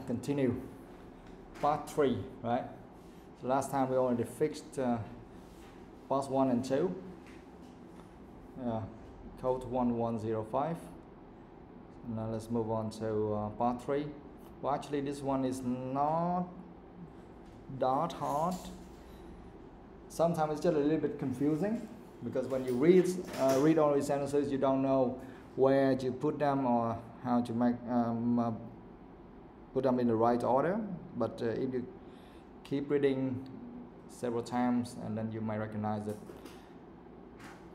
continue. Part 3, right? So last time we already fixed parts 1 and 2. Code 1105. Now let's move on to part 3. Well, actually this one is not that hard. Sometimes it's just a little bit confusing because when you read all these sentences, you don't know where to put them or how to make put them in the right order. But if you keep reading several times, and then you might recognize it.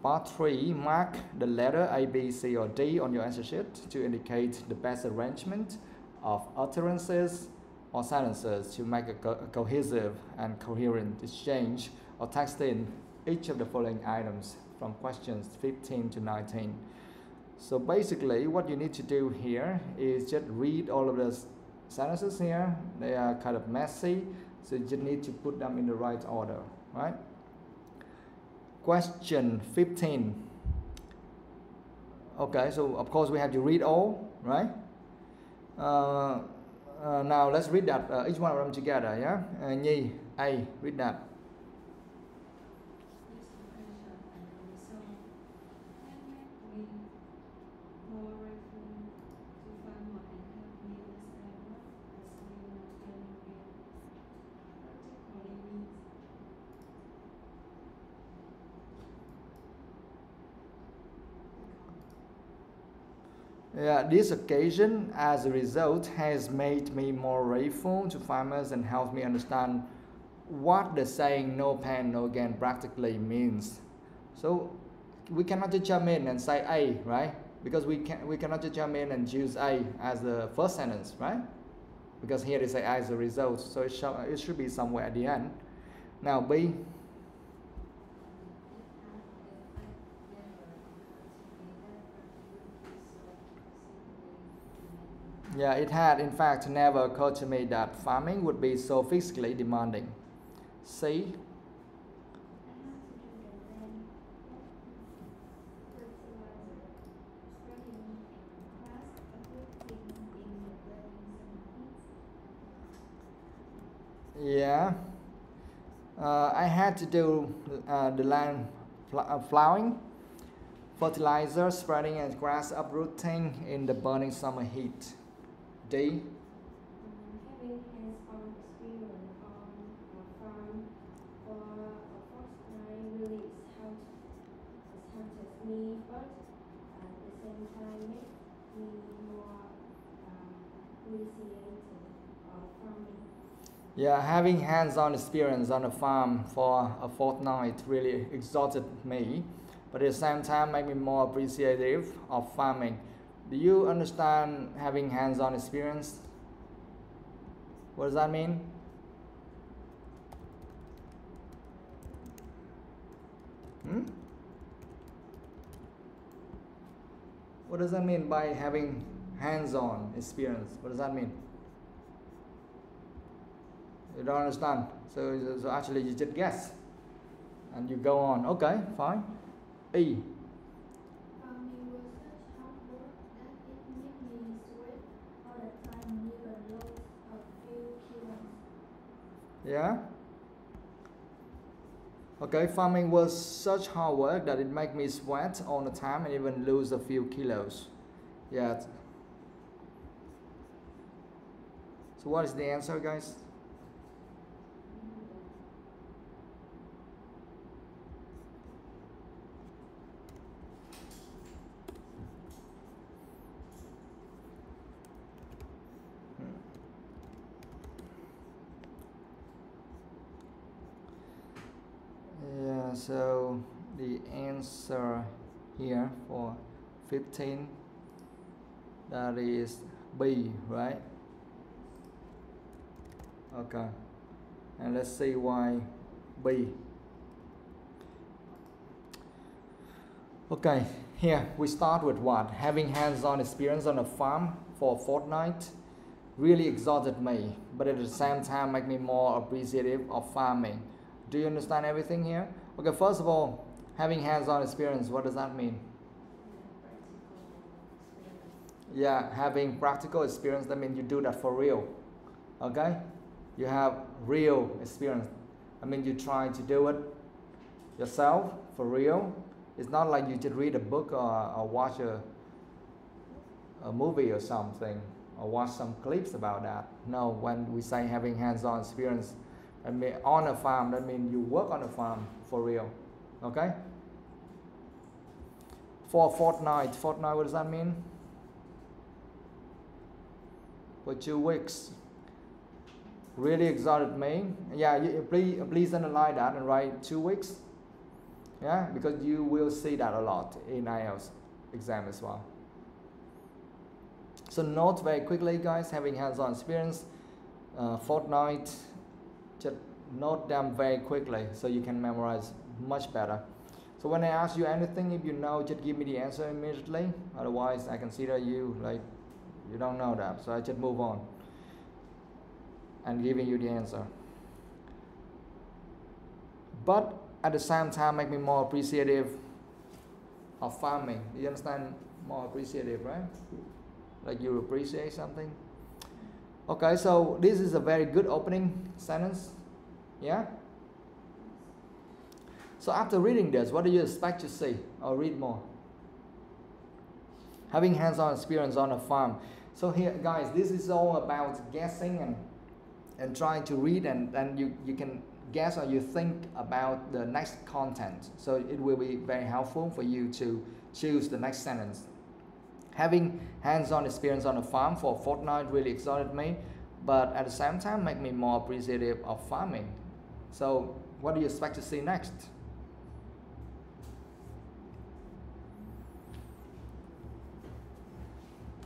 Part 3, mark the letter A, B, C, or D on your answer sheet to indicate the best arrangement of utterances or sentences to make a cohesive and coherent exchange or text in each of the following items from questions 15 to 19. So basically what you need to do here is just read all of the sentences here. They are kind of messy, so you just need to put them in the right order, right? Question 15. Okay, so of course we have to read all, right? Now let's read that each one of them together, yeah? Nhi, A, read that. Yeah, this occasion, as a result, has made me more grateful to farmers and helped me understand what the saying "no pain, no gain" practically means. So we cannot just jump in and say A, right? Because we cannot just jump in and choose A as the first sentence, right? Because here they say as a result, so it should be somewhere at the end. Now B. Yeah, it had in fact never occurred to me that farming would be so physically demanding. C. Yeah, I had to do the land plowing, fertilizer spreading, and grass uprooting in the burning summer heat. D. Having hands-on experience on a farm for a fortnight really astonishes me, but at the same time makes me more appreciative of farming. Yeah, having hands-on experience on a farm for a fortnight really exhausted me, but at the same time made me more appreciative of farming. Do you understand having hands-on experience? What does that mean? What does that mean by having hands-on experience? What does that mean? You don't understand. So actually you just guess and you go on. Okay, fine. E. Yeah. Okay, farming was such hard work that it made me sweat all the time and even lose a few kilos. Yeah. So what is the answer, guys? So the answer here for 15, that is B, right? Okay, and let's see why B. Okay, here we start with what? Having hands-on experience on a farm for a fortnight really exhausted me, but at the same time make me more appreciative of farming. Do you understand everything here? Okay, first of all, having hands-on experience, what does that mean? Yeah, having practical experience, that means you do that for real. Okay? You have real experience. I mean, you try to do it yourself for real. It's not like you just read a book or watch a movie or something, or watch some clips about that. No, when we say having hands-on experience, I mean on a farm, that means you work on a farm for real. Okay? For a fortnight, what does that mean? For 2 weeks. Really excited me. Yeah, please underline that and write 2 weeks. Yeah, because you will see that a lot in IELTS exam as well. So note very quickly, guys, having hands-on experience, fortnight, just note them very quickly so you can memorize much better. So when I ask you anything, if you know, just give me the answer immediately. Otherwise, I consider you like you don't know that. So I just move on and giving you the answer. But at the same time, make me more appreciative of farming. Do you understand? More appreciative, right? Like you appreciate something. Okay, so this is a very good opening sentence. Yeah? So after reading this, what do you expect to see or read more? Having hands-on experience on a farm. So here, guys, this is all about guessing and trying to read, and then you can guess or you think about the next content. So it will be very helpful for you to choose the next sentence. Having hands-on experience on a farm for a fortnight really excited me, but at the same time make me more appreciative of farming. So what do you expect to see next?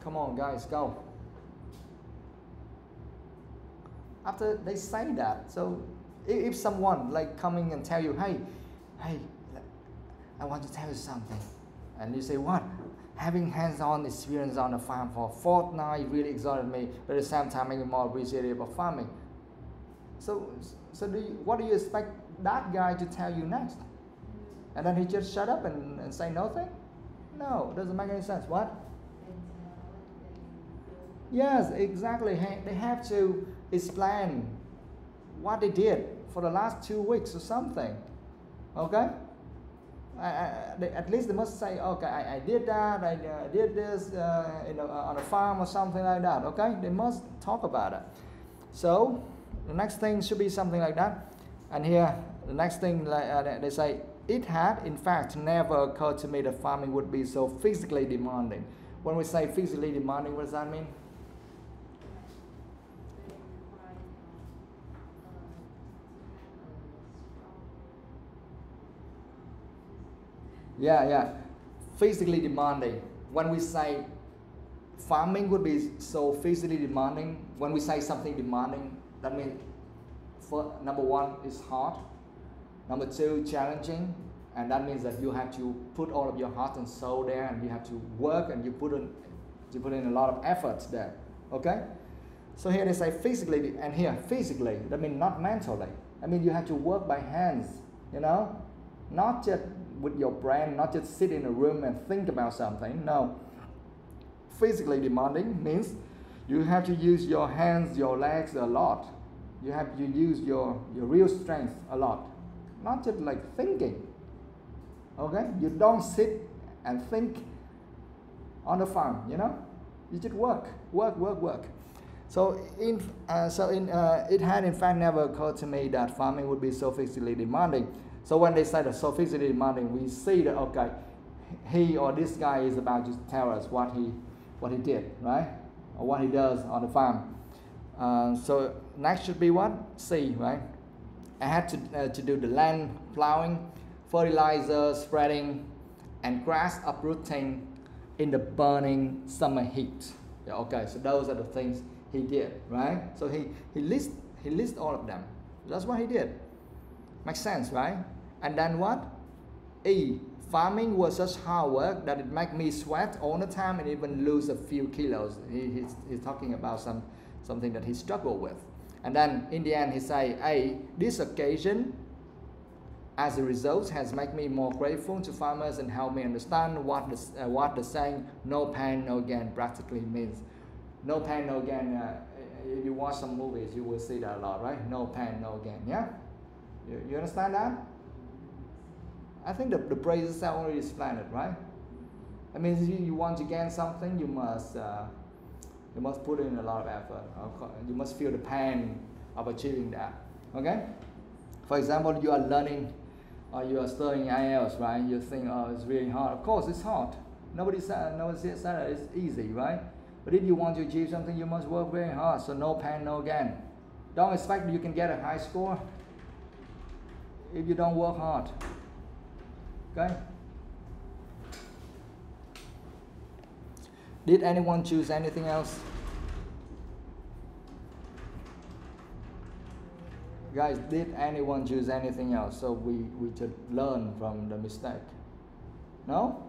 Come on, guys, go. After they say that, so if someone like coming and tell you, hey, I want to tell you something, and you say, what? Having hands-on experience on a farm for a fortnight really excited me, but at the same time making me more appreciative of farming. So what do you expect that guy to tell you next? And then he just shut up and say nothing? No, doesn't make any sense. What? Yes, exactly. They have to explain what they did for the last 2 weeks or something. Okay? At least they must say, okay, I did that, I did this on a farm or something like that. Okay? They must talk about it. So the next thing should be something like that. And here, the next thing they say, it had in fact never occurred to me that farming would be so physically demanding. When we say physically demanding, what does that mean? Yeah, physically demanding. When we say farming would be so physically demanding, when we say something demanding, that means number 1 is hard, number 2 challenging, and that means that you have to put all of your heart and soul there, and you have to work, and you put in a lot of efforts there. Okay? So here they say physically, and here physically, that means not mentally. I mean you have to work by hands, you know, not just with your brain, not just sit in a room and think about something. No. Physically demanding means you have to use your hands, your legs a lot. You have to use your real strength a lot. Not just like thinking. Okay? You don't sit and think on the farm, you know? You just work. So it had in fact never occurred to me that farming would be so physically demanding. So when they say that so physically demanding, we see that, okay, he or this guy is about to tell us what he did, right? Or what he does on the farm. So next should be what? C, right? I had to do the land plowing, fertilizer spreading, and grass uprooting in the burning summer heat. Yeah, okay, so those are the things he did, right? So he lists all of them. That's what he did. Makes sense, right? And then what? E. Farming was such hard work that it made me sweat all the time and even lose a few kilos. He's talking about something that he struggled with. And then in the end he say, A. This occasion As a result, has made me more grateful to farmers and helped me understand what the saying "no pain, no gain" practically means. No pain, no gain. If you watch some movies, you will see that a lot, right? No pain, no gain. Yeah, you understand that? I think the phrase itself already explained it, right? I mean, if you want to gain something, you must put in a lot of effort. You must feel the pain of achieving that. Okay? For example, you are learning or you are studying IELTS, right? You think, oh, it's really hard. Of course, it's hard. Nobody said that it's easy, right? But if you want to achieve something, you must work very hard. So no pain, no gain. Don't expect you can get a high score if you don't work hard. Okay? Did anyone choose anything else? Guys, did anyone choose anything else? So we should learn from the mistake. No?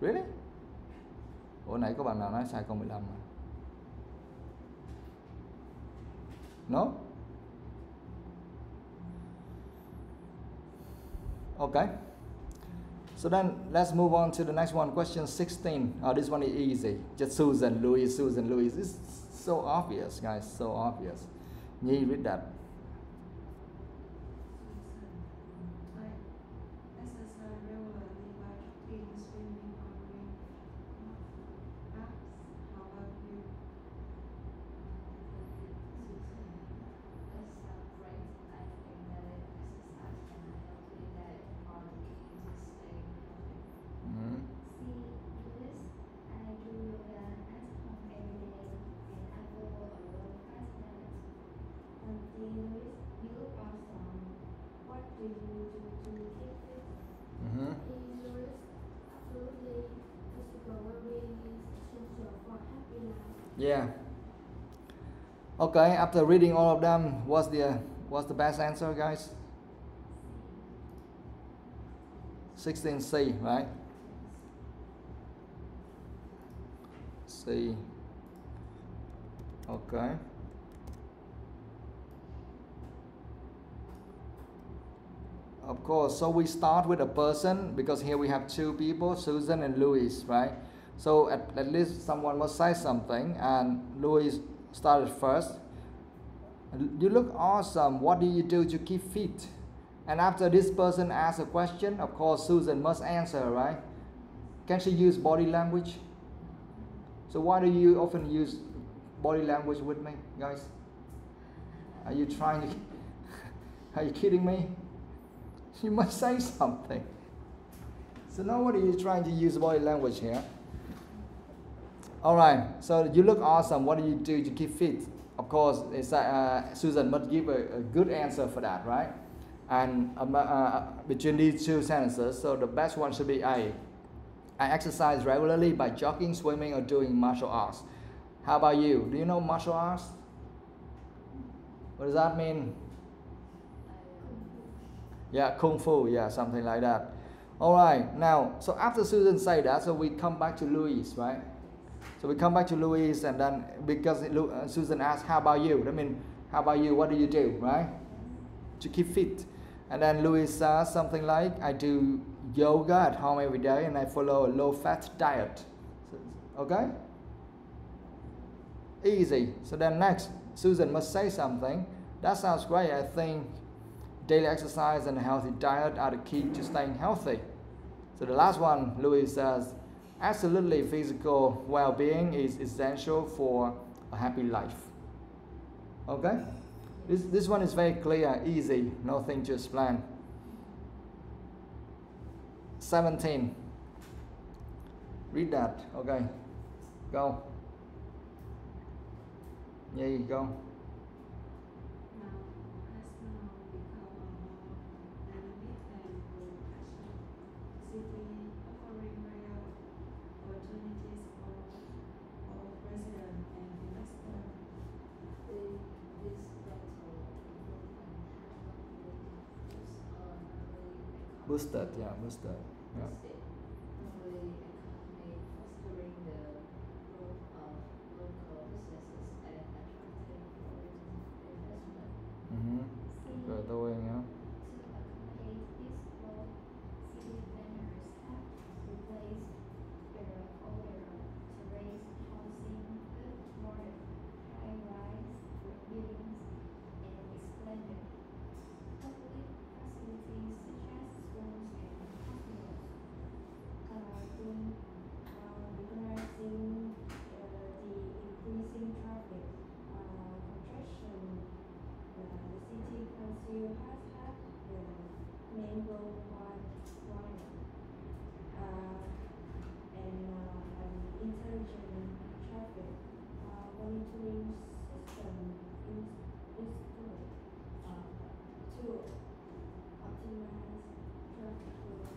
Really? Ủa nãy có bạn nào nói sai câu 15 mà? No? Okay. So then let's move on to the next one, question 16. Oh, this one is easy. Just Susan, Louis. It's so obvious, guys, so obvious. Nhi, read that. Yeah. Okay, after reading all of them, what's the best answer, guys? 16C, right? C. Okay. Of course, so we start with a person because here we have two people, Susan and Louis, right? So at least someone must say something, and Louis started first. You look awesome. What do you do to keep fit? And after this person asks a question, of course Susan must answer, right? Can she use body language? So why do you often use body language with me, guys? Are you trying to... Are you kidding me? You must say something. So nobody is trying to use body language here. Alright, so you look awesome. What do you do to keep fit? Of course, it's, Susan must give a good answer for that, right? And between these two sentences, so the best one should be A. I exercise regularly by jogging, swimming, or doing martial arts. How about you? Do you know martial arts? What does that mean? Yeah, kung fu, yeah, something like that. Alright, now, so after Susan said that, so we come back to Louis, right? So we come back to Louis, and then because Susan asked, how about you? I mean, how about you? What do you do, right? To keep fit. And then Louis says something like, I do yoga at home every day and I follow a low-fat diet. Okay? Easy. So then next, Susan must say something. That sounds great. I think daily exercise and a healthy diet are the key to staying healthy. So the last one, Louis says, absolutely, physical well-being is essential for a happy life. Okay? This one is very clear, easy, nothing to explain. 17. Read that. Okay. Go. Nhi, go. Boosted, yeah, boosted. Yeah. Rồi tôi nhá. transporting system is good to optimize traffic flow.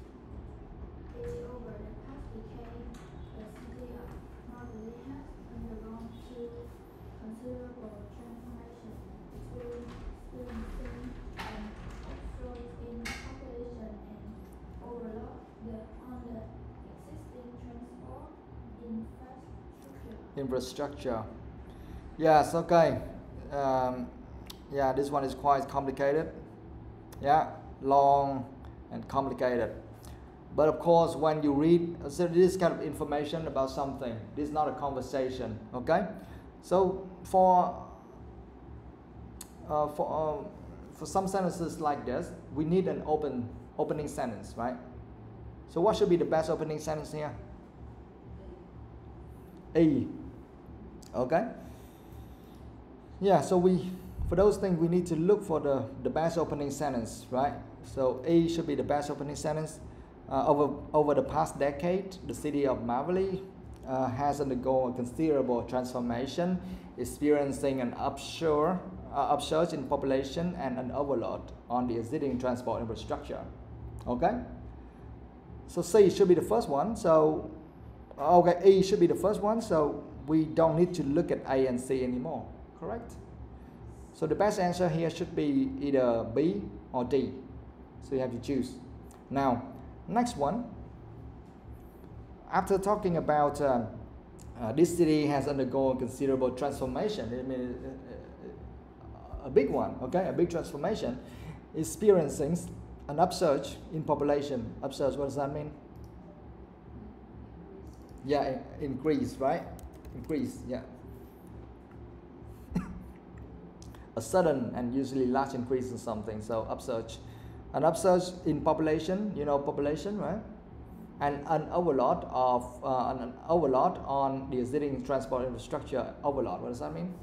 Over the past decade, the city of Marley has undergone two considerable transformations, experiencing an upsurge in population and overload on the existing transport infrastructure. Yes, okay. Yeah, this one is quite complicated. Yeah, long and complicated. But of course, when you read this kind of information about something, this is not a conversation. Okay, so for some sentences like this, we need an opening sentence, right? So what should be the best opening sentence here? E. Okay. Yeah. So for those things, we need to look for the best opening sentence, right? So E should be the best opening sentence. Over the past decade, the city of Marley has undergone a considerable transformation, experiencing an upsurge in population and an overload on the existing transport infrastructure. Okay. So C should be the first one. So okay, E should be the first one. So we don't need to look at A and C anymore. Correct. So the best answer here should be either B or D. So you have to choose. Now, next one. After talking about this city has undergone considerable transformation, I mean, a big one, okay, a big transformation, experiencing an upsurge in population. Upsurge, what does that mean? Yeah, increase, right? Increase, yeah. A sudden and usually large increase in something, so upsurge. An upsurge in population, you know population, right? And an overload on the existing transport infrastructure. Overload, what does that mean?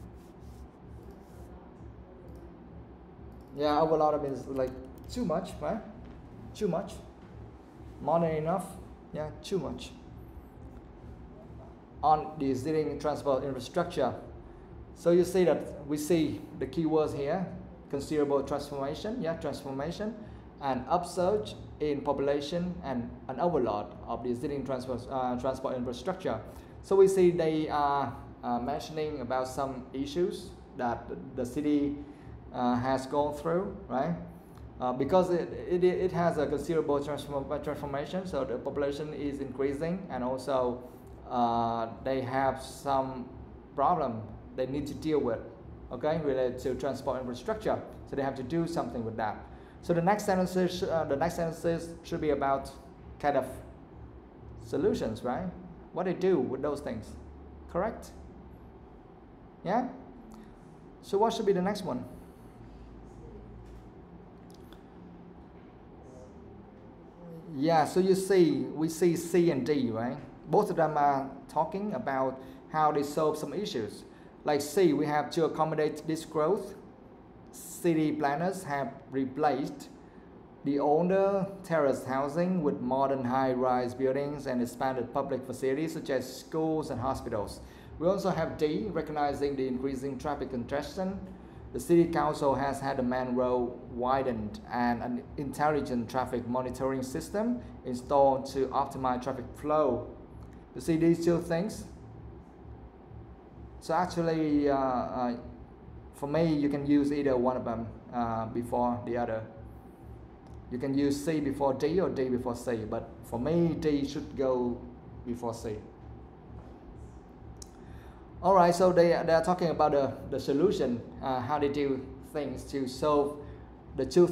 Yeah, overload means like too much, right? Too much. More than enough. Yeah, too much. On the existing transport infrastructure. So you see that we see the keywords here: considerable transformation, yeah, transformation, and upsurge in population and an overload of the existing transport infrastructure. So we see they are mentioning about some issues that the city has gone through, right? Because it has a considerable transformation, so the population is increasing, and also they have some problem they need to deal with, okay, related to transport infrastructure. So they have to do something with that. So the next sentences should be about kind of solutions, right? What they do with those things, correct? Yeah. So what should be the next one? Yeah. So you see, we see C and D, right? Both of them are talking about how they solve some issues. Like C, we have to accommodate this growth. City planners have replaced the older terraced housing with modern high-rise buildings and expanded public facilities such as schools and hospitals. We also have D, recognizing the increasing traffic congestion. The City Council has had a main road widened and an intelligent traffic monitoring system installed to optimize traffic flow. You see these two things? So actually, for me, you can use either one of them before the other. You can use C before D or D before C, but for me, D should go before C. All right, so they are talking about the solution, how they do things to solve the two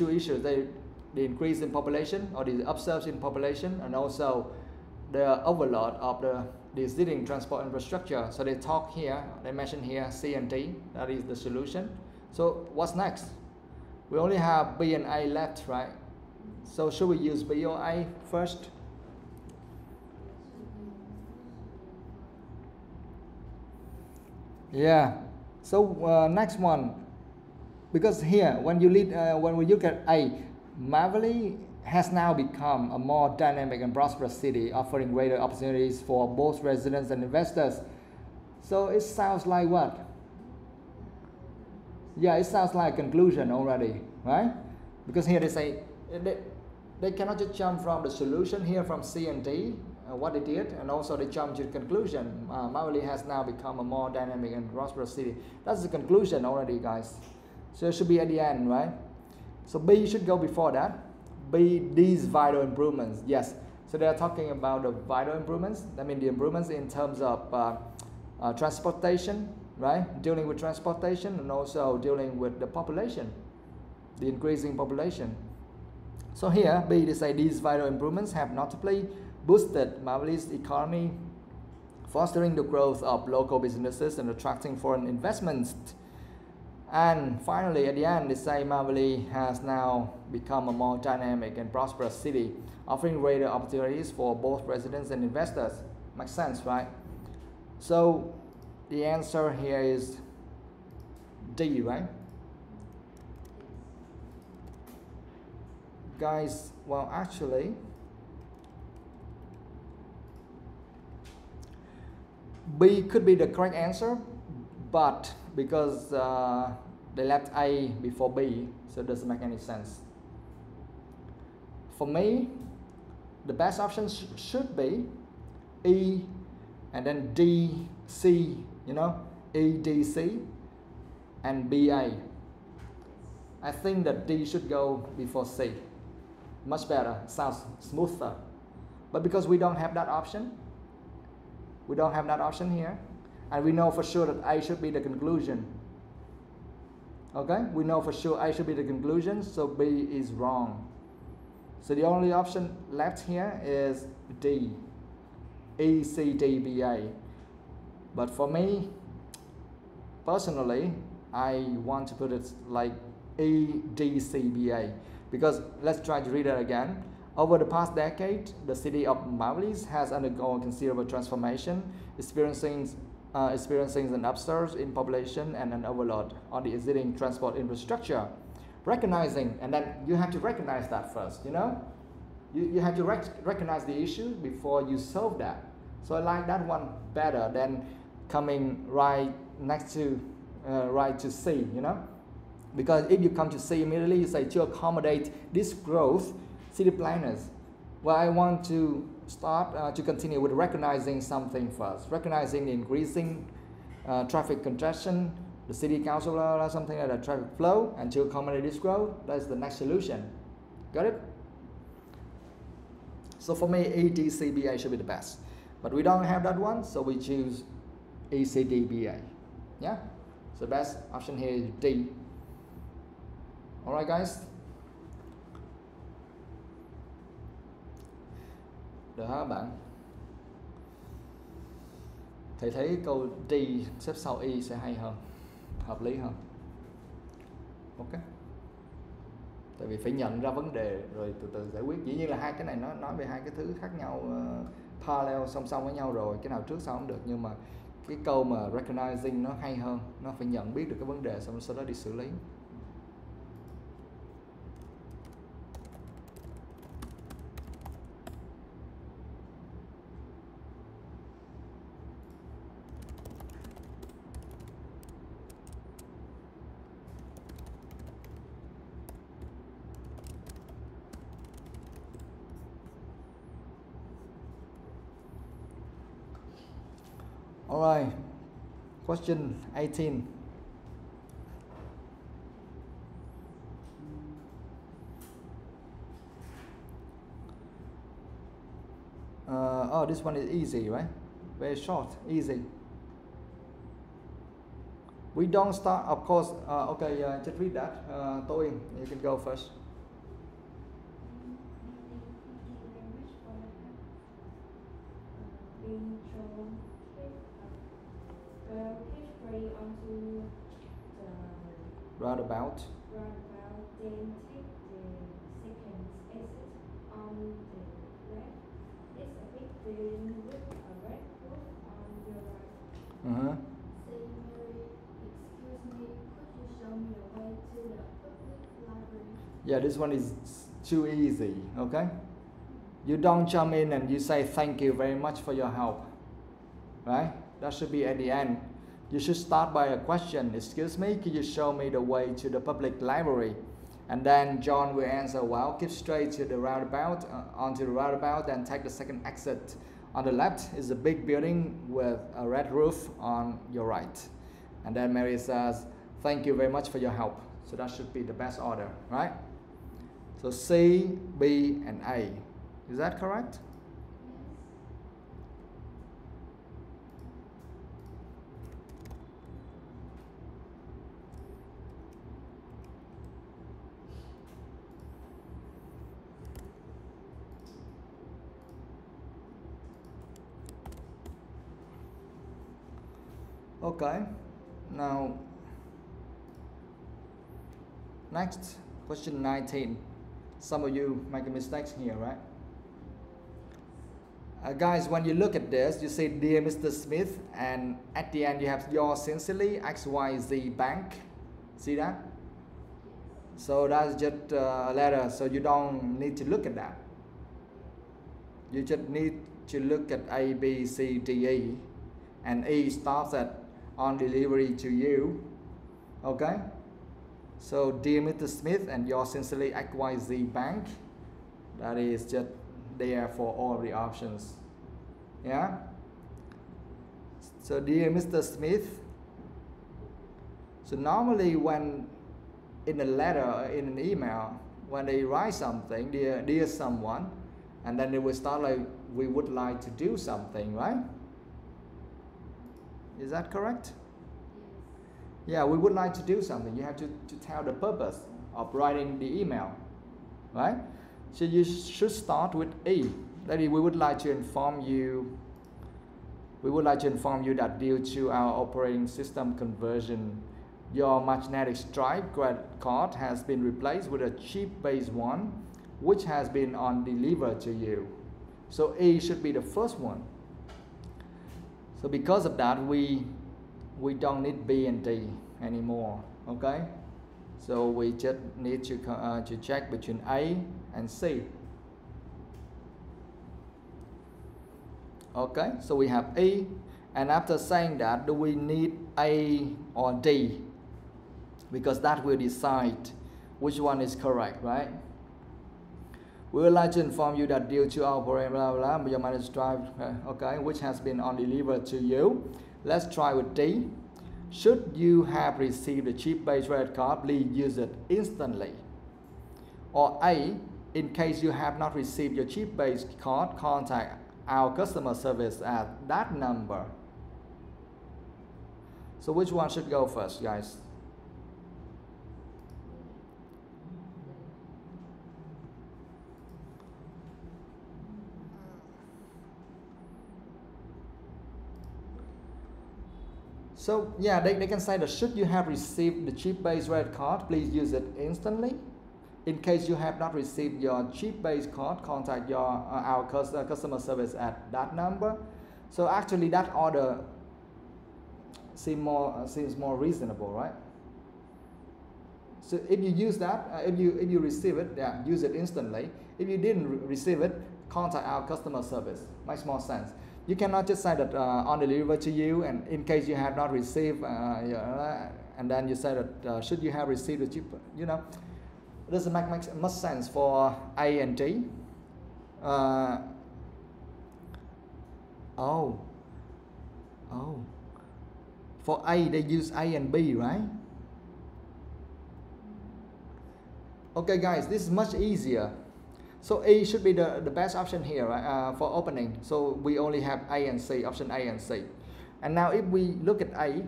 issues, the increase in population or the upsurge in population, and also the overload of the existing transport infrastructure. So they talk here, they mention here C and D, that is the solution. So what's next? We only have B and A left, right? So should we use B or A first? Yeah. So next one, because here when we look at A, Marley has now become a more dynamic and prosperous city, offering greater opportunities for both residents and investors. So it sounds like what? Yeah, it sounds like a conclusion already, right? Because here they say they cannot just jump from the solution here from C and D, what they did, and also they jump to the conclusion. Mavali has now become a more dynamic and prosperous city. That's the conclusion already, guys. So it should be at the end, right? So B should go before that. B, these vital improvements, yes. So they are talking about the vital improvements. I mean the improvements in terms of transportation, right? Dealing with transportation and also dealing with the population, the increasing population. So here, B, they say these vital improvements have notably boosted Mavali's economy, fostering the growth of local businesses and attracting foreign investments. And finally, at the end, they say Mavali has now become a more dynamic and prosperous city, offering greater opportunities for both residents and investors. Makes sense, right? So the answer here is D, right? Guys, well, actually, B could be the correct answer, but because they left A before B, so it doesn't make any sense. For me, the best option should be E and then D, C, you know, E, D, C, and B, A. I think that D should go before C. Much better, sounds smoother. But because we don't have that option, here, and we know for sure that A should be the conclusion. Okay, we know for sure A should be the conclusion, so B is wrong. So the only option left here is D, E, C, D, B, A. But for me, personally, I want to put it like E, D, C, B, A. Because let's try to read it again. Over the past decade, the city of Mavali has undergone considerable transformation, experiencing an upsurge in population and an overload on the existing transport infrastructure. Recognizing, and then you have to recognize that first, you know? You have to recognize the issue before you solve that. So I like that one better than coming right next to C, you know? Because if you come to C immediately, you say to accommodate this growth, city planners. Well, I want to start to continue with recognizing something first, recognizing the increasing traffic congestion, the city council or something like that, traffic flow, and to accommodate this growth, that's the next solution. Got it? So for me, E, D, C, B, A should be the best. But we don't have that one, so we choose E, C, D, B, A. Yeah? So the best option here is D. Alright guys? Được hả bạn? Thầy thấy câu D xếp sau E sẽ hay hơn, hợp lý hơn. Ok. Tại vì phải nhận ra vấn đề rồi từ từ giải quyết. Dĩ nhiên là hai cái này nó nói về hai cái thứ khác nhau, parallel song song với nhau rồi, cái nào trước sau cũng được, nhưng mà cái câu mà recognizing nó hay hơn, nó phải nhận biết được cái vấn đề xong sau đó đi xử lý. Alright, question 18. Oh, this one is easy, right? Very short, easy. We don't start, of course, okay, just read that. TOEIC, you can go first. Roundabout. Then take the second exit on the left. It's a big building with a red roof on the right. Say, Mary, excuse me, could you show me the way to the public library? Yeah, this one is too easy, okay? You don't jump in and you say thank you very much for your help, right? That should be at the end. You should start by a question. Excuse me, could you show me the way to the public library? And then John will answer, well, keep straight to the roundabout, onto the roundabout, then take the second exit. On the left is a big building with a red roof on your right. And then Mary says, thank you very much for your help. So that should be the best order, right? So C, B, and A. Is that correct? Okay, now next, question 19. Some of you make a mistake here, right? Guys, when you look at this, you say, dear Mr. Smith, and at the end you have yours sincerely, XYZ Bank. See that? So that's just a letter, so you don't need to look at that. You just need to look at A, B, C, D, E, and E starts at on delivery to you. Okay? So dear Mr. Smith and yours sincerely XYZ Bank. That is just there for all the options. Yeah? So dear Mr. Smith. So normally when in a letter, in an email, when they write something, dear someone, and then they will start like, we would like to do something, right? Is that correct? Yeah, we would like to do something. You have to tell the purpose of writing the email, right? So you should start with E. That is, we would like to inform you. We would like to inform you that due to our operating system conversion, your magnetic stripe credit card has been replaced with a chip-based one, which has been on delivered to you. So E should be the first one. So because of that, we don't need B and D anymore, okay? So we just need to check between A and C. Okay, so we have E, and after saying that, do we need A or D? Because that will decide which one is correct, right? We would like to inform you that due to our program, blah, blah, blah, your managed drive, okay, which has been on delivered to you. Let's try with D. Should you have received a chip-based credit card, please use it instantly. Or A, in case you have not received your chip-based card, contact our customer service at that number. So which one should go first, guys? So yeah, they can say that should you have received the chip-based credit card, please use it instantly. In case you have not received your chip-based card, contact our customer service at that number. So actually that order seems more reasonable, right? So if you use that, if you receive it, yeah, use it instantly. If you didn't receive it, contact our customer service. Makes more sense. You cannot just say that on deliver to you, and in case you have not received, and then you say that should you have received the chip, you know, it doesn't make much sense for A and D. For A they use A and B, right? Okay, guys, this is much easier. So A should be the best option here, right, for opening. So we only have A and C, option A and C. And now if we look at A,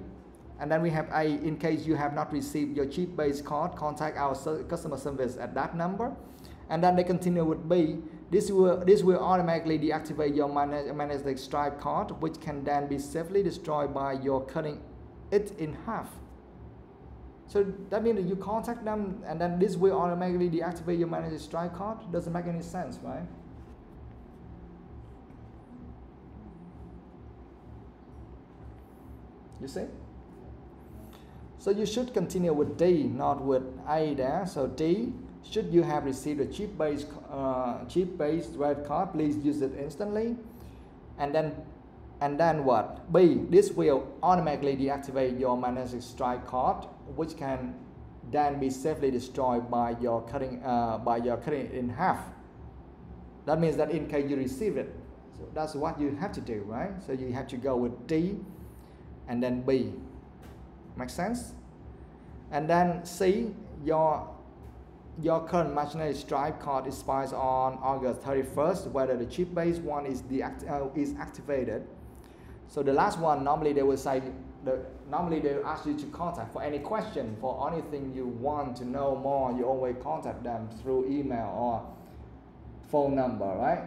and then we have A, in case you have not received your chip-based card, contact our customer service at that number. And then they continue with B. This will automatically deactivate your magnetic stripe card, which can then be safely destroyed by your cutting it in half. So that means that you contact them, and then this will automatically deactivate your magnetic stripe card. Doesn't make any sense, right? You see? So you should continue with D, not with A there. So D, should you have received a chip-based red card, please use it instantly. And then And then what? B, this will automatically deactivate your magnetic strike card, which can then be safely destroyed by your cutting it in half. That means that in case you receive it, so that's what you have to do, right? So you have to go with D and then B. Make sense? And then C, your current magnetic stripe card expires on August 31st, whether the chip-based one is activated. So the last one, normally they will say, normally they will ask you to contact for any question, for anything you want to know more, you always contact them through email or phone number, right?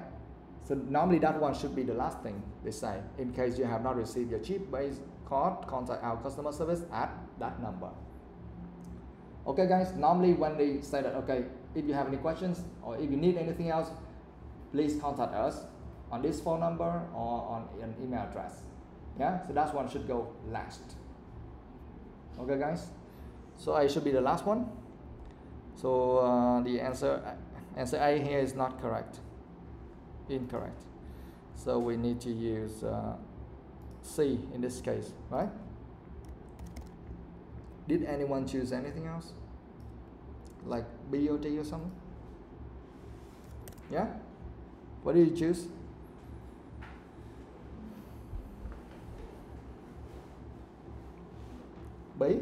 So normally that one should be the last thing they say. In case you have not received your chip-based card, contact our customer service at that number. Okay guys, normally when they say that, okay, if you have any questions or if you need anything else, please contact us on this phone number or on an email address. Yeah, so that one should go last. Okay guys, so A should be the last one. So the answer A here is not correct, incorrect. So we need to use C in this case, right? Did anyone choose anything else? Like B or D or something? Yeah? What did you choose? B?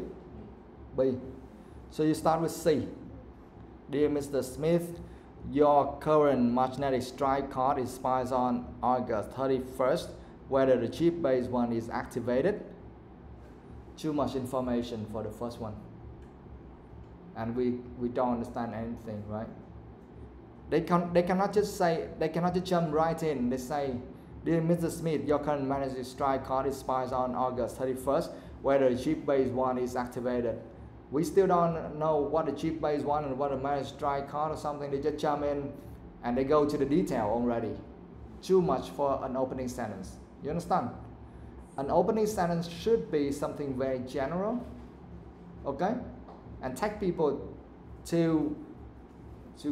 B. So you start with C. Dear Mr. Smith, your current magnetic strike card expires on August 31st, whether the chip-based one is activated. Too much information for the first one. And we don't understand anything, right? They cannot just say, they cannot just jump right in. They say, dear Mr. Smith, your current magnetic strike card expires on August 31st, whether the chip-based one is activated. We still don't know what the chip-based one and what the magnetic strike card or something. They just jump in and they go to the detail already. Too much for an opening sentence. You understand? An opening sentence should be something very general, okay? And take people to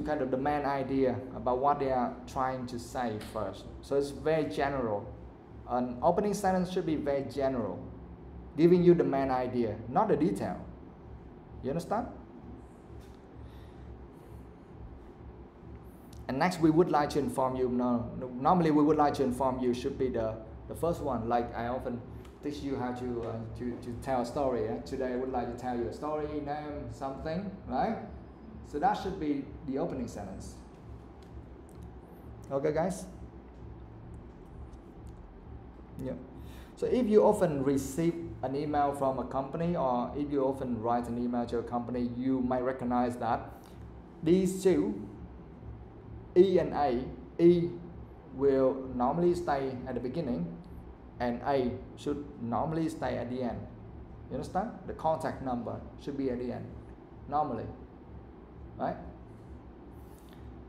kind of the main idea about what they are trying to say first. So it's very general. An opening sentence should be very general, giving you the main idea, not the detail. You understand? And next we would like to inform you, normally we would like to inform you should be the first one. Like I often teach you how to tell a story. Today I would like to tell you a story, name, something, right? So that should be the opening sentence. Okay guys? Yeah. So if you often receive an email from a company or if you often write an email to a company, you might recognize that these two, E and A, E will normally stay at the beginning and A should normally stay at the end. You understand? The contact number should be at the end, normally. Right?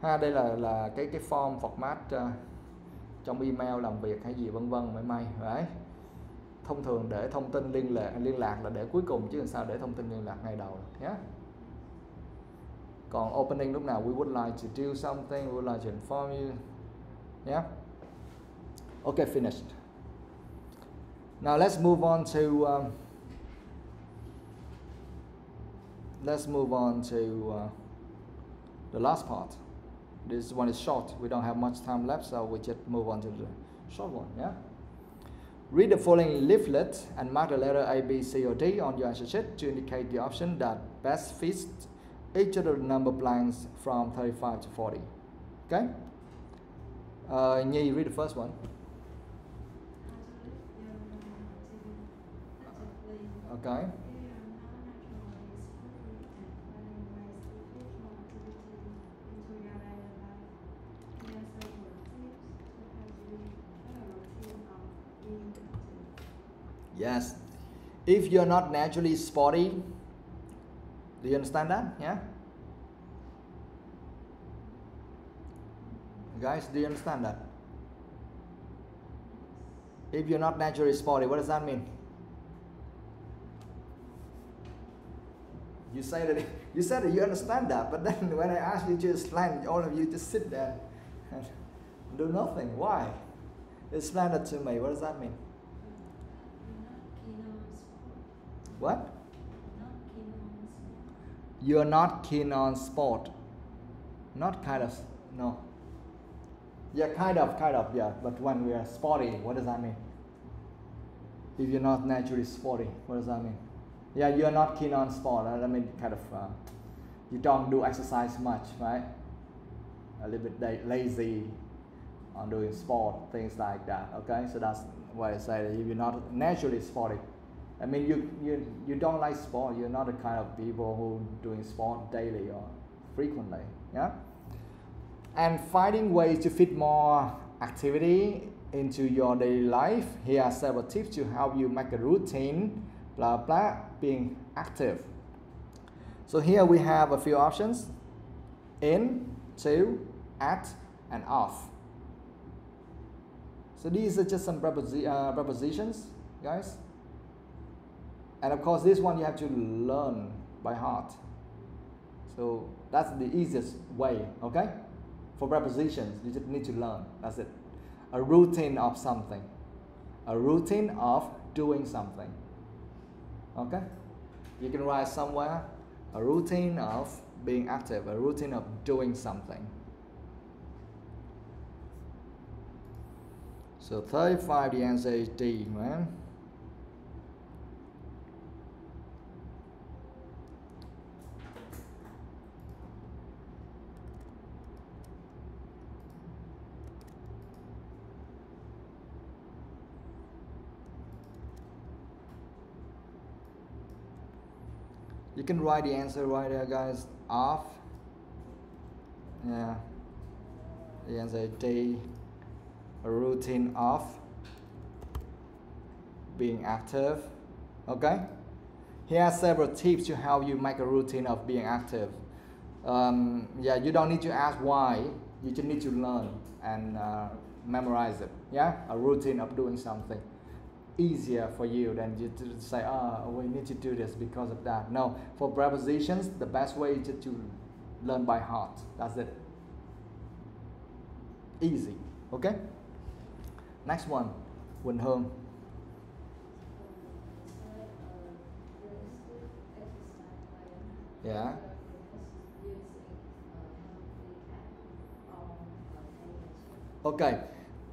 Đây là cái form format trong email làm việc hay gì vân vân mấy may, right? Thông thường để thông tin liên lạc là để cuối cùng chứ làm sao để thông tin liên lạc ngay đầu nhé. Còn opening lúc nào we would like to do something, we would like to inform you. Yeah. Okay, finished. Now let's move on to the last part. This one is short. We don't have much time left, so we just move on to the short one. Yeah. Read the following leaflet and mark the letter A, B, C, or D on your answer sheet to indicate the option that best fits each of the number blanks from 35 to 40. Okay? Nhi, read the first one. Okay. Yes. If you're not naturally sporty, do you understand that? Yeah? Guys, do you understand that? If you're not naturally sporty, what does that mean? You said that you understand that, but then when I ask you to explain, all of you just sit there and do nothing. Why? Explain it to me. What does that mean? What? You're not keen on sport. Not kind of, no. Yeah, kind of, yeah. But when we are sporty, what does that mean? If you're not naturally sporty, what does that mean? Yeah, you're not keen on sport. I mean, kind of, you don't do exercise much, right? A little bit lazy on doing sport, things like that. Okay, so that's why I say that if you're not naturally sporty. I mean, you don't like sport. You're not the kind of people who doing sport daily or frequently. Yeah. And finding ways to fit more activity into your daily life. Here are several tips to help you make a routine, blah blah, being active. So here we have a few options: in, to, at, and off. So these are just some prepositions, guys. And of course, this one you have to learn by heart. So that's the easiest way, okay? For prepositions, you just need to learn. That's it. A routine of something. A routine of doing something. Okay? You can write somewhere a routine of being active, a routine of doing something. So 35, the answer is D, man. You can write the answer right there, guys. Off. Yeah. The answer is D. A routine of being active. Okay. Here are several tips to help you make a routine of being active. Yeah, you don't need to ask why. You just need to learn and memorize it. Yeah, a routine of doing something. Easier for you than you to say, oh, we need to do this because of that. No, for prepositions, the best way is just to learn by heart. That's it. Easy. Okay. Next one, Quỳnh Hương. Yeah. Okay.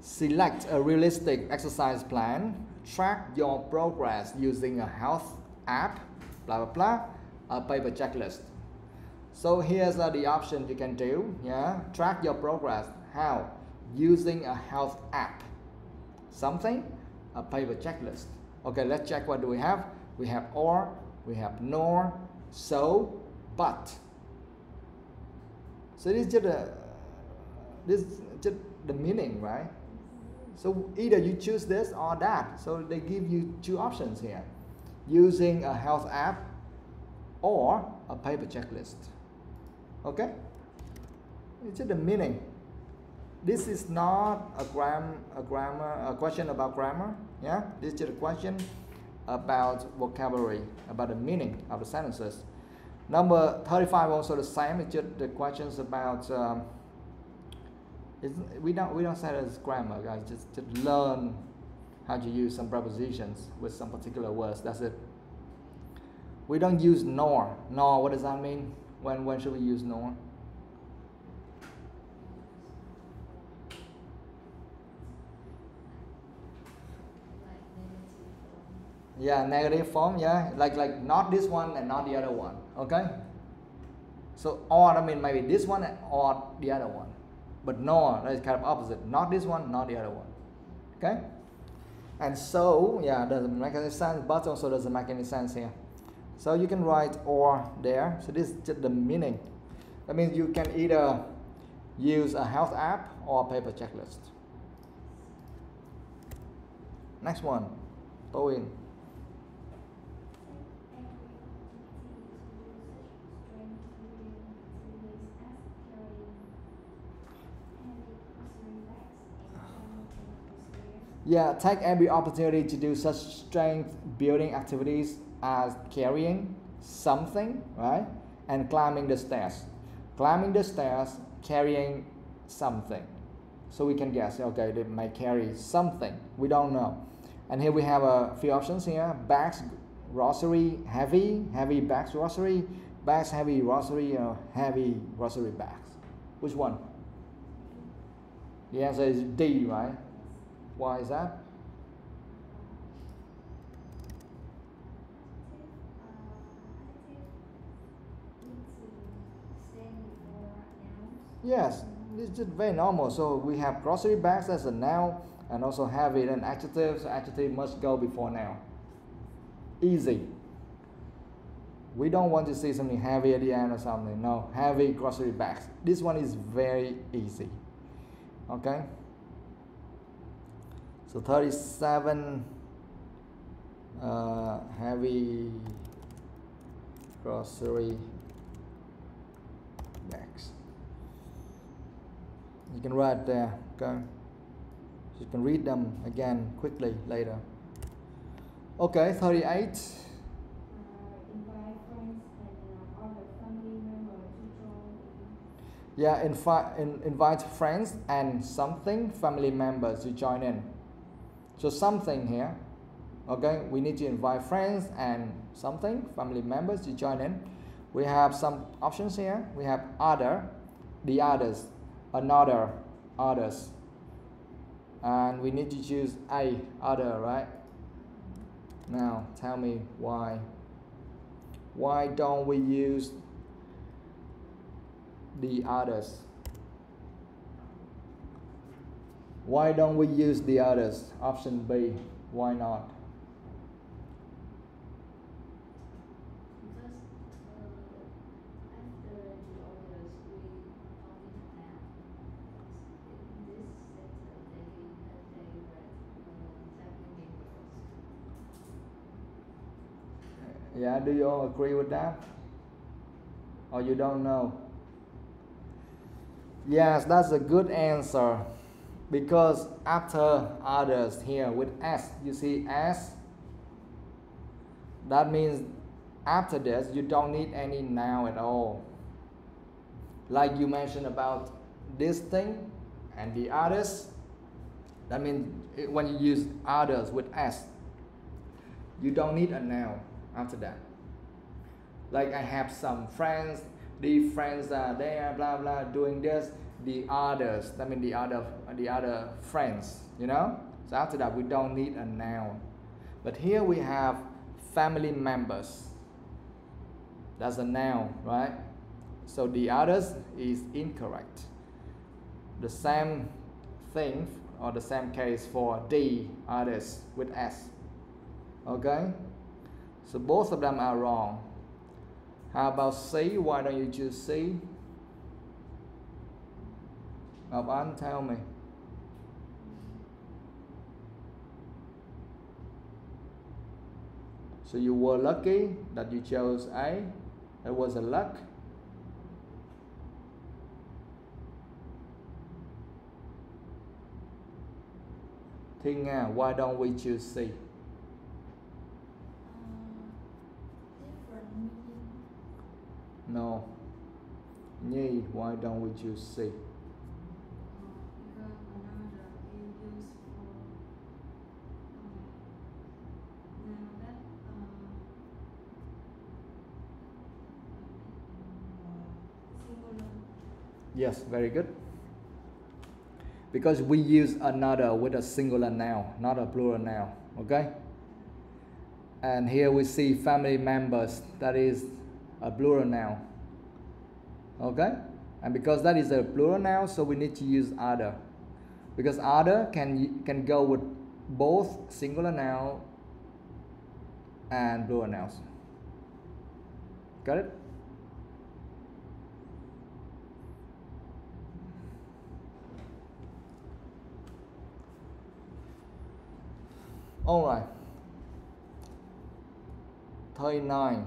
Select a realistic exercise plan. Track your progress using a health app, blah blah blah, a paper checklist. So here's the option you can do. Yeah, track your progress. How? Using a health app. Something, a paper checklist. Okay, let's check what do we have. We have or, we have nor, so, but. So this is just the meaning, right? So either you choose this or that. So they give you two options here. Using a health app or a paper checklist. Okay? It's just the meaning. This is not a question about grammar. Yeah? This is just a question about vocabulary, about the meaning of the sentences. Number 35 also the same. It's just the questions about we don't say it as grammar, guys. Just learn how to use some prepositions with some particular words. That's it. We don't use nor. Nor, what does that mean? When should we use nor? Yeah, negative form. Yeah, like not this one and not the other one. Okay. So or, I mean, maybe this one or the other one. But no, that is kind of opposite. Not this one, not the other one. Okay? And so, yeah, doesn't make any sense, but also doesn't make any sense here. So you can write or there. So this is just the meaning. That means you can either use a health app or a paper checklist. Next one, TOEIC. Yeah, take every opportunity to do such strength building activities as carrying something, right? And climbing the stairs. Climbing the stairs, carrying something. So we can guess, okay, they might carry something. We don't know. And here we have a few options here. Bags, grocery, heavy bags, grocery, bags, heavy grocery, or heavy grocery bags. Which one? The answer is D, right? Why is that? Yes, it's just very normal. So we have grocery bags as a noun, and also heavy and adjective. So adjective must go before noun. Easy. We don't want to see something heavy at the end or something. No, heavy grocery bags. This one is very easy. Okay. So 37 heavy grocery bags. You can write there, okay? You can read them again quickly later. Okay, 38. Invite friends and other family members to join in. Yeah, invite friends and something family members to join in. So something here, okay? We need to invite friends and something family members to join in. We have some options here. We have other, the others, another, others, and we need to choose a, other, right? Now tell me why don't we use the others? Why don't we use the others? Option B, why not? Yeah, do you all agree with that? Or you don't know? Yes, that's a good answer. Because after others here with S, you see S? That means after this, you don't need any noun at all. Like you mentioned about this thing and the others. That means when you use others with S, you don't need a noun after that. Like I have some friends, the friends are there, blah blah, doing this. The others, that means the other friends, you know. So after that, we don't need a noun. But here we have family members. That's a noun, right? So the others is incorrect. The same thing or the same case for the others with S. Okay? So both of them are wrong. How about C? Why don't you choose C? Ngọc Anh, tell me. So you were lucky that you chose A. It was a luck. Thiên Nga, why don't we choose C? Different meaning. No. Nhi, why don't we choose C? Because another is used for now that singular. Yes, very good. Because we use another with a singular noun, not a plural noun, okay? And here we see family members, that is a plural noun, okay? And because that is a plural noun, so we need to use other. Because other can go with both singular noun and plural nouns. Got it? All right. 39.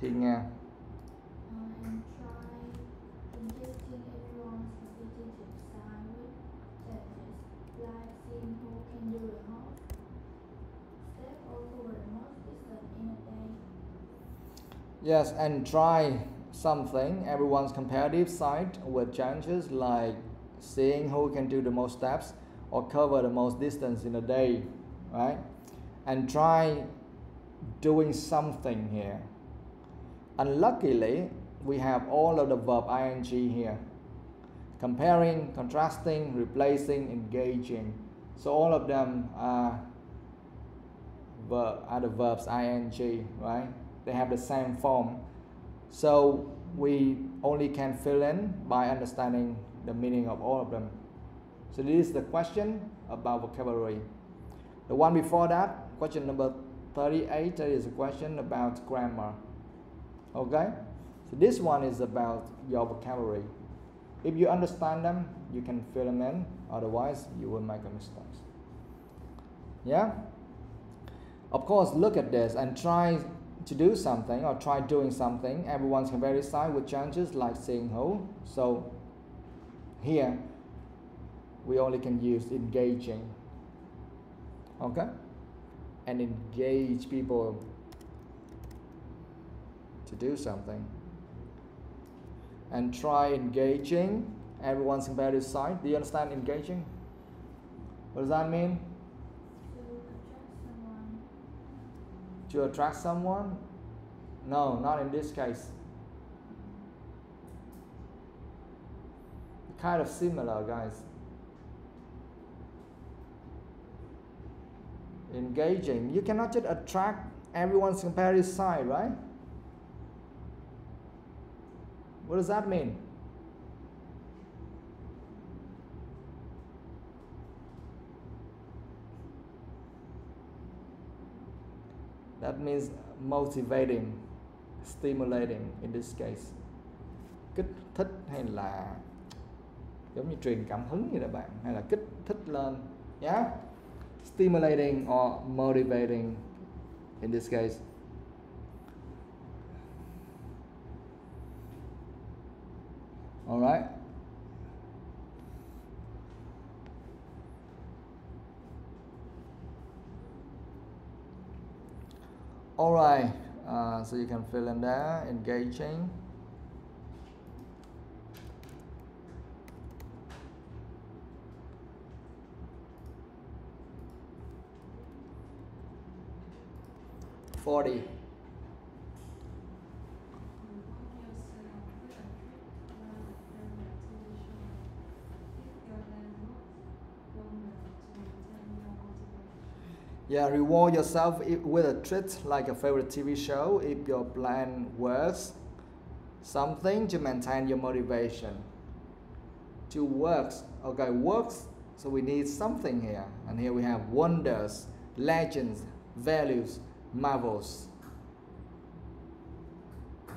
Thiên Nga. And try ingesting everyone's repetitive sound with changes, like seeing who can do the most step or cover the most distance in a day. Yes, and try something, everyone's comparative side with challenges like seeing who can do the most steps or cover the most distance in a day, right? And try doing something here. Unluckily, we have all of the verb ing here. Comparing, contrasting, replacing, engaging. So all of them are the verbs ing, right? They have the same form. So we only can fill in by understanding the meaning of all of them. So this is the question about vocabulary. The one before that, question number 38, is a question about grammar. Okay? So this one is about your vocabulary. If you understand them, you can fill them in. Otherwise, you will make a mistake. Yeah? Of course, look at this and try to do something or try doing something. Everyone's comparative side with challenges like seeing who. So here, we only can use engaging. Okay? And engage people to do something. And try engaging everyone's comparative side. Do you understand engaging? What does that mean? To attract someone? No, not in this case. Kind of similar, guys. Engaging. You cannot just attract everyone's comparative side, right? What does that mean? That means motivating, stimulating in this case. Kích thích hay là giống như truyền cảm hứng vậy đó bạn, hay là kích thích lên. Yeah? Stimulating or motivating in this case. All right. All right. So you can fill in there, engaging. Yeah, reward yourself with a treat like a favorite TV show if your plan works. Something to maintain your motivation. To works. Okay, works. So we need something here. And here we have wonders, legends, values, marvels.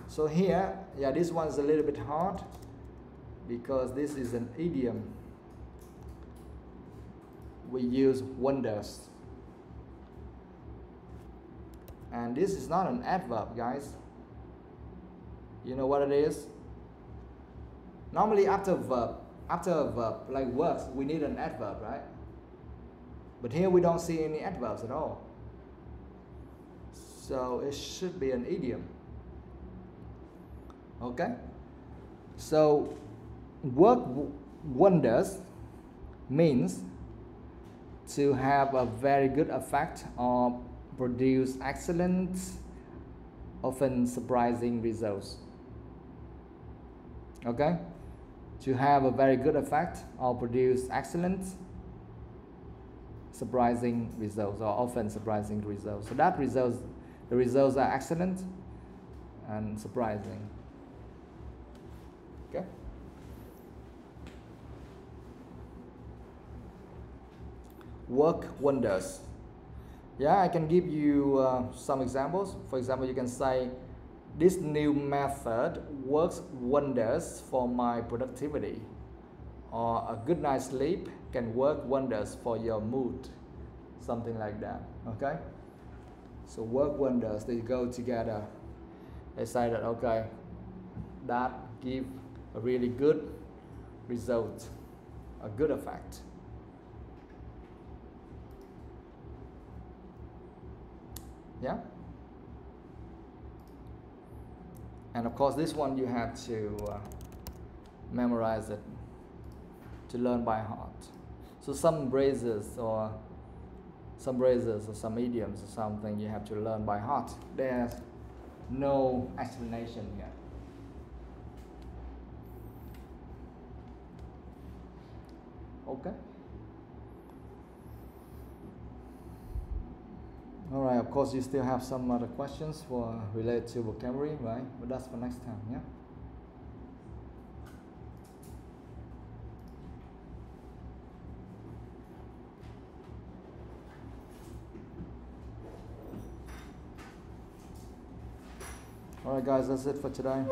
So here, yeah, this one's a little bit hard because this is an idiom. We use wonders. And this is not an adverb, guys. You know what it is? Normally after a verb like works, we need an adverb, right? But here we don't see any adverbs at all. So it should be an idiom. Okay? So work wonders means to have a very good effect or produce excellent, often surprising results. Okay? To have a very good effect or produce excellent, surprising results or often surprising results. So that results, the results are excellent and surprising. Okay? Work wonders. Yeah, I can give you some examples. For example, you can say, this new method works wonders for my productivity. Or a good night's sleep can work wonders for your mood. Something like that, okay? So work wonders, they go together. They say that, okay, that give a really good result, a good effect. Yeah? And of course, this one you have to memorize it, to learn by heart. So some phrases or some idioms or something you have to learn by heart. There's no explanation here. Okay. All right. Of course, you still have some other questions for related to vocabulary, right? But that's for next time. Yeah. All right, guys. That's it for today.